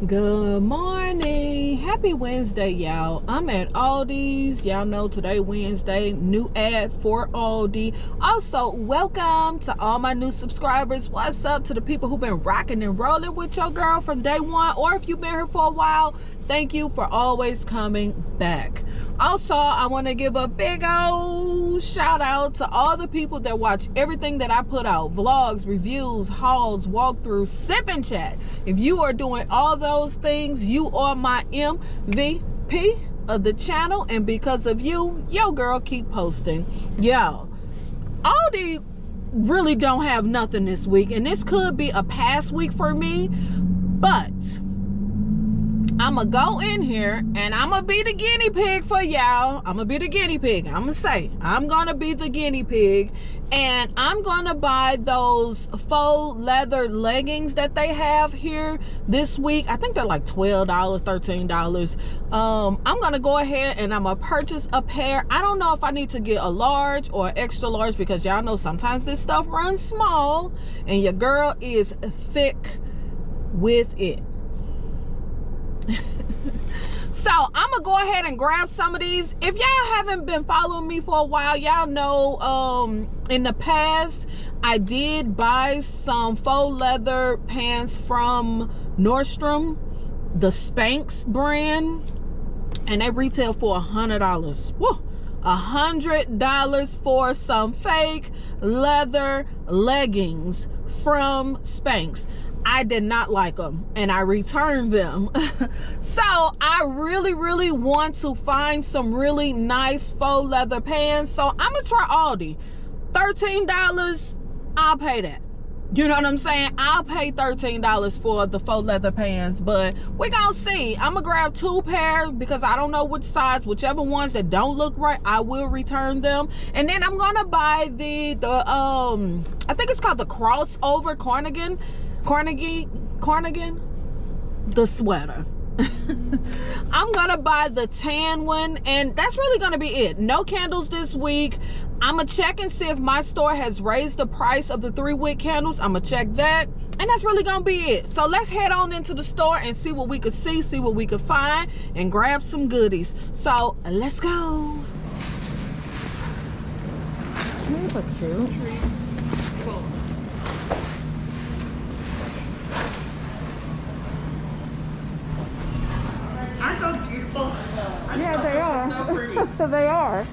Good morning. Happy Wednesday, y'all. I'm at Aldi's. Y'all know today Wednesday. New ad for Aldi. Also, welcome to all my new subscribers. What's up to the people who've been rocking and rolling with your girl from day one, or if you've been here for a while, thank you for always coming back. Also, I want to give a big old shout out to all the people that watch everything that I put out: vlogs, reviews, hauls, walkthroughs, sip and chat. If you are doing all those things, you are my MVP of the channel, and because of you, your girl keep posting. Yo, Aldi really don't have nothing this week, and this could be a past week for me, but I'ma go in here and I'ma be the guinea pig for y'all. I'ma be the guinea pig. I'ma say I'm gonna be the guinea pig, and I'm gonna buy those faux leather leggings that they have here this week. I think they're like $12, $13. I'm gonna go ahead and I'm gonna purchase a pair. I don't know if I need to get a large or extra large, because y'all know sometimes this stuff runs small and your girl is thick with it. So I'm gonna go ahead and grab some of these. If y'all haven't been following me for a while, y'all know in the past I did buy some faux leather pants from Nordstrom, the Spanx brand, and they retail for $100. Woo! $100 for some fake leather leggings from Spanx. I did not like them and I returned them. So I really want to find some really nice faux leather pants. So I'm gonna try Aldi. $13, I'll pay that. You know what I'm saying? I'll pay $13 for the faux leather pants, but we gonna see. I'm gonna grab 2 pairs because I don't know which size. Whichever ones that don't look right, I will return them. And then I'm gonna buy the I think it's called the crossover cardigan, the sweater. I'm gonna buy the tan one, and that's really gonna be it. No candles this week. I'm gonna check and see if my store has raised the price of the 3 wick candles. I'm gonna check that, and that's really gonna be it. So let's head on into the store and see what we could see what we could find, and grab some goodies. So let's go. These are cute. Aren't those beautiful? Yeah, they are. So pretty. They are.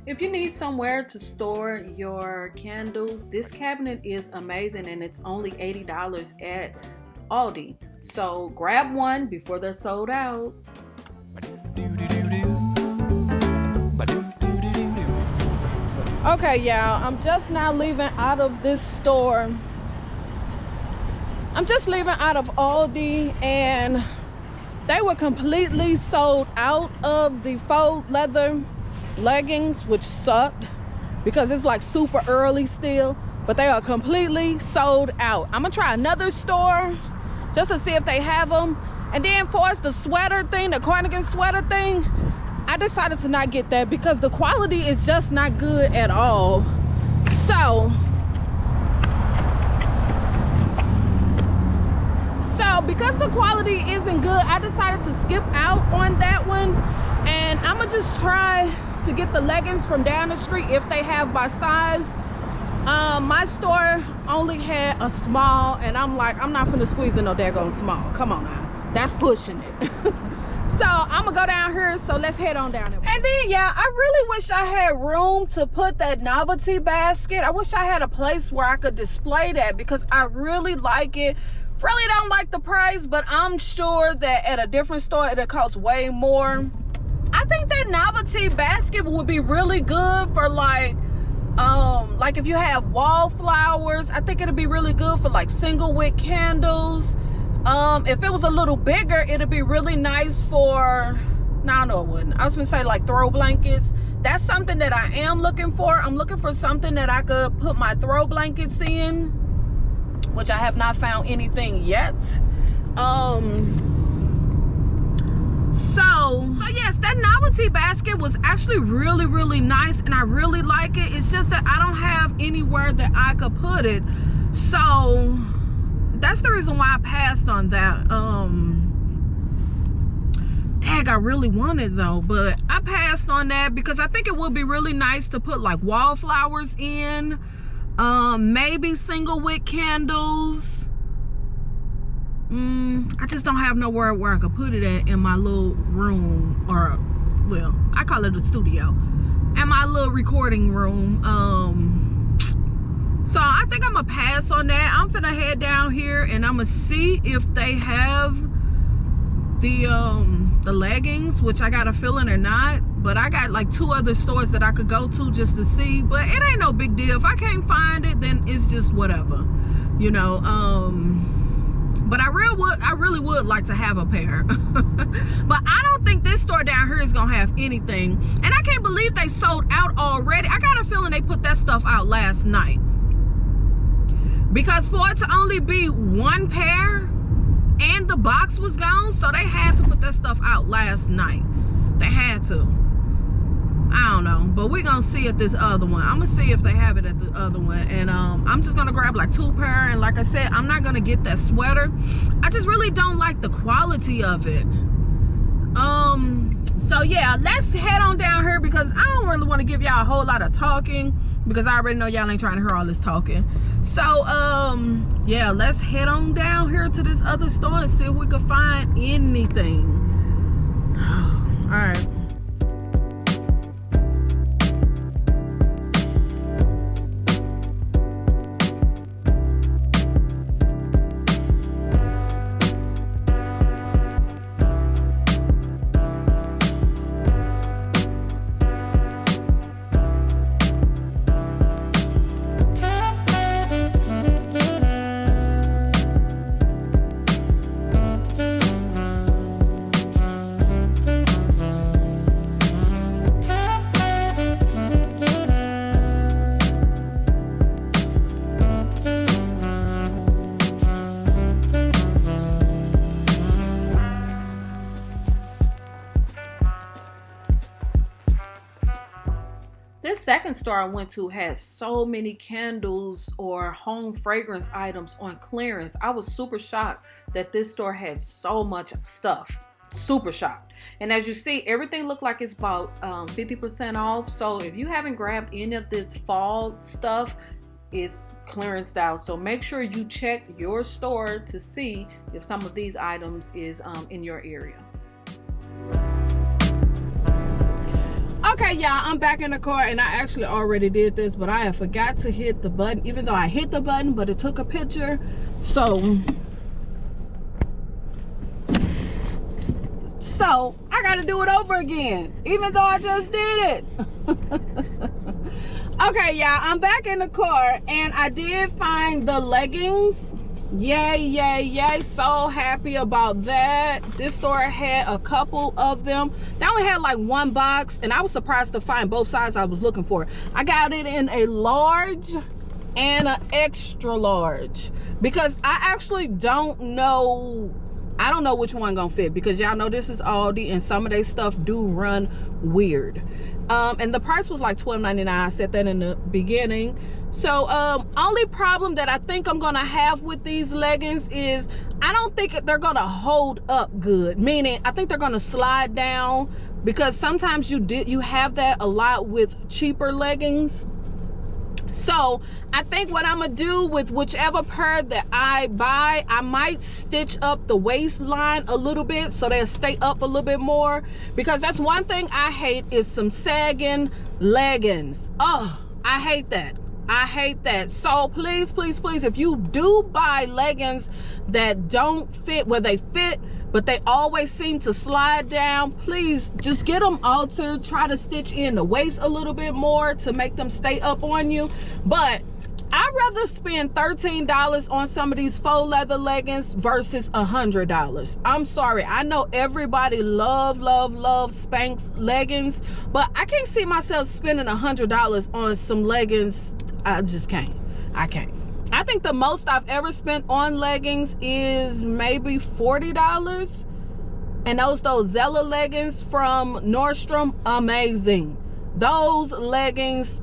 If you need somewhere to store your candles, this cabinet is amazing, and it's only $80 at Aldi. So grab one before they're sold out. Okay, y'all, I'm just now leaving out of this store. I'm just leaving out of Aldi, and they were completely sold out of the faux leather leggings, which sucked because it's like super early still, but they are completely sold out. I'm gonna try another store just to see if they have them. And then for us, the sweater thing, the cardigan sweater thing, I decided to not get that because the quality is just not good at all. So because the quality isn't good, I decided to skip out on that one, and I'm gonna just try to get the leggings from down the street if they have by size. My store only had a small, and I'm like, I'm not finna squeeze in no daggone small. Come on now, that's pushing it. So I'm gonna go down here, so let's head on down there. And then, yeah, I really wish I had room to put that novelty basket. I wish I had a place where I could display that, because I really like it Really don't like the price, but I'm sure that at a different store it'll cost way more. I think that novelty basket would be really good for like if you have wallflowers. I think it'd be really good for like single wick candles. If it was a little bigger, it'd be really nice for, no, it wouldn't. I was gonna say like throw blankets. That's something that I am looking for. I'm looking for something that I could put my throw blankets in, which I have not found anything yet. So yes, that novelty basket was actually really, really nice, and I really like it. It's just that I don't have anywhere that I could put it. So that's the reason why I passed on that. Dang, I really wanted though, but I passed on that because I think it would be really nice to put like wallflowers in, maybe single wick candles. I just don't have nowhere where I could put it at in my little room, or well, I call it a studio, and my little recording room. So I think I'm gonna pass on that. I'm finna head down here and I'm gonna see if they have the leggings, which I got a feeling or not, but I got like 2 other stores that I could go to just to see. But it ain't no big deal. If I can't find it, then it's just whatever, you know. But I really would like to have a pair. But I don't think this store down here is gonna have anything. And I can't believe they sold out already. I got a feeling they put that stuff out last night, because for it to only be 1 pair and the box was gone, so they had to put that stuff out last night. They had to. I don't know, but we're gonna see at this other one. I'm gonna see if they have it at the other one, and I'm just gonna grab like 2 pair. And like I said, I'm not gonna get that sweater. I just really don't like the quality of it. So yeah, let's head on down here, because I don't really want to give y'all a whole lot of talking, because I already know y'all ain't trying to hear all this talking. So yeah, let's head on down here to this other store and see if we can find anything. All right. This second store I went to had so many candles or home fragrance items on clearance. I was super shocked that this store had so much stuff. Super shocked. And as you see, everything looked like it's about 50% off. So if you haven't grabbed any of this fall stuff, it's clearance style. So make sure you check your store to see if some of these items is in your area. Okay, y'all, I'm back in the car, and I actually already did this, but I have forgot to hit the button, even though I hit the button, but it took a picture. So I got to do it over again, even though I just did it. Okay, y'all, I'm back in the car, and I did find the leggings. Yay, yay, yay. So happy about that. This store had a couple of them. They only had like 1 box, and I was surprised to find both sizes I was looking for. I got it in a large and an extra large, because I actually don't know. I don't know which one gonna fit, because y'all know this is Aldi, and some of their stuff do run weird. And the price was like $12.99. I said that in the beginning. So only problem that I think I'm gonna have with these leggings is I don't think they're gonna hold up good. Meaning, I think they're gonna slide down, because sometimes you have that a lot with cheaper leggings. So I think what I'm gonna do with whichever pair that I buy, I might stitch up the waistline a little bit so they'll stay up a little bit more, because that's one thing I hate is some sagging leggings. Oh, I hate that. I hate that. So please, please, please, if you do buy leggings that don't fit, where they fit but they always seem to slide down, please just get them altered. Try to stitch in the waist a little bit more to make them stay up on you. But I'd rather spend $13 on some of these faux leather leggings versus $100. I'm sorry, I know everybody love Spanx leggings, but I can't see myself spending $100 on some leggings. I just can't. I can't. I think the most I've ever spent on leggings is maybe $40. And those Zella leggings from Nordstrom, amazing. Those leggings,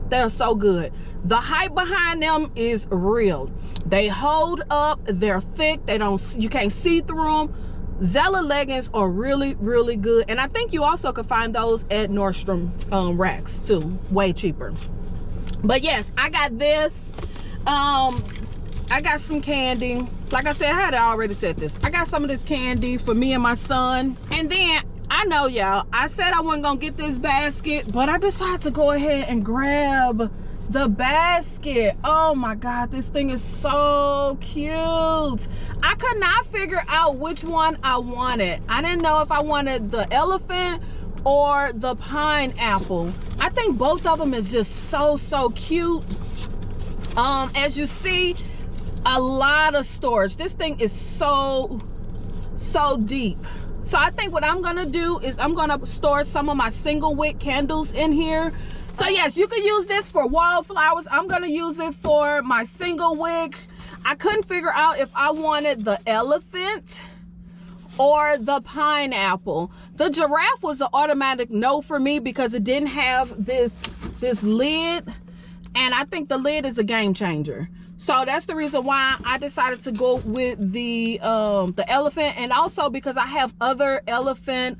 they're so good. The hype behind them is real. They hold up, they're thick, you can't see through them. Zella leggings are really, really good. And I think you also could find those at Nordstrom racks too, way cheaper. But yes, I got this. I got some candy. Like I said, I had already said this. I got some of this candy for me and my son. And then, I know y'all, I said I wasn't gonna get this basket, but I decided to go ahead and grab the basket. Oh my God, this thing is so cute. I could not figure out which one I wanted. I didn't know if I wanted the elephant or the pineapple. I think both of them is just so cute. As you see, a lot of storage. This thing is so deep. So I think what I'm gonna do is I'm gonna store some of my single wick candles in here. So yes, you can use this for wallflowers. I'm gonna use it for my single wick. I couldn't figure out if I wanted the elephant or the pineapple. The giraffe was an automatic no for me because it didn't have this lid. And I think the lid is a game changer. So that's the reason why I decided to go with the elephant, and also because I have other elephant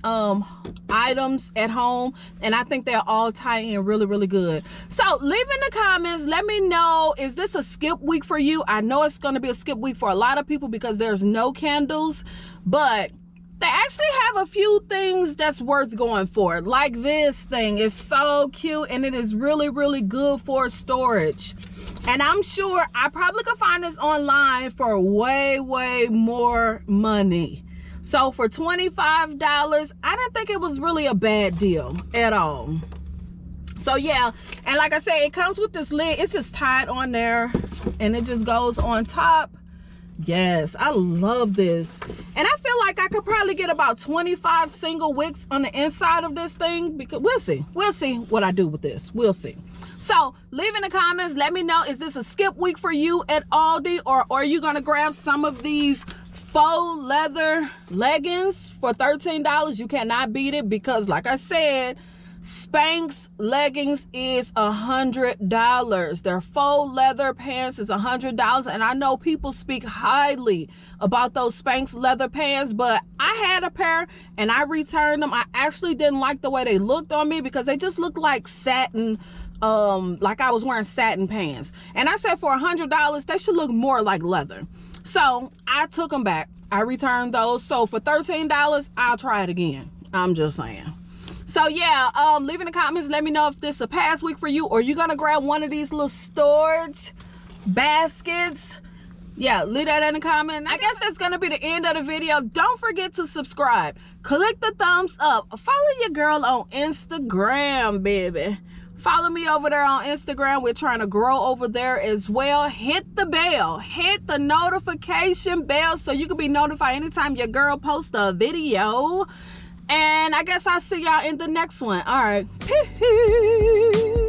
items at home, and I think they'll all tie in really, really good. So leave in the comments, let me know, is this a skip week for you? I know it's going to be a skip week for a lot of people because there's no candles, but they actually have a few things that's worth going for. Like this thing is so cute, and it is really, really good for storage. And I'm sure I probably could find this online for way more money. So for $25, I didn't think it was really a bad deal at all. So yeah, and like I said, it comes with this lid. It's just tied on there and it just goes on top. Yes, I love this. And I feel like I could probably get about 25 single wicks on the inside of this thing, because we'll see what I do with this. We'll see. So leave in the comments, let me know, is this a skip week for you at Aldi, or are you gonna grab some of these faux leather leggings for $13? You cannot beat it, because like I said, Spanx leggings is $100. Their faux leather pants is $100, and I know people speak highly about those Spanx leather pants, but I had a pair and I returned them. I actually didn't like the way they looked on me because they just looked like satin, like I was wearing satin pants. And I said for $100, they should look more like leather. So I took them back. I returned those. So for $13, I'll try it again. I'm just saying. So yeah, leave in the comments, let me know if this is a pass week for you, or you're gonna grab one of these little storage baskets. Yeah, leave that in the comment. I guess that's gonna be the end of the video. Don't forget to subscribe, click the thumbs up, follow your girl on Instagram, baby. Follow me over there on Instagram. We're trying to grow over there as well. Hit the bell, hit the notification bell so you can be notified anytime your girl posts a video. And I guess I'll see y'all in the next one. All right. Peace.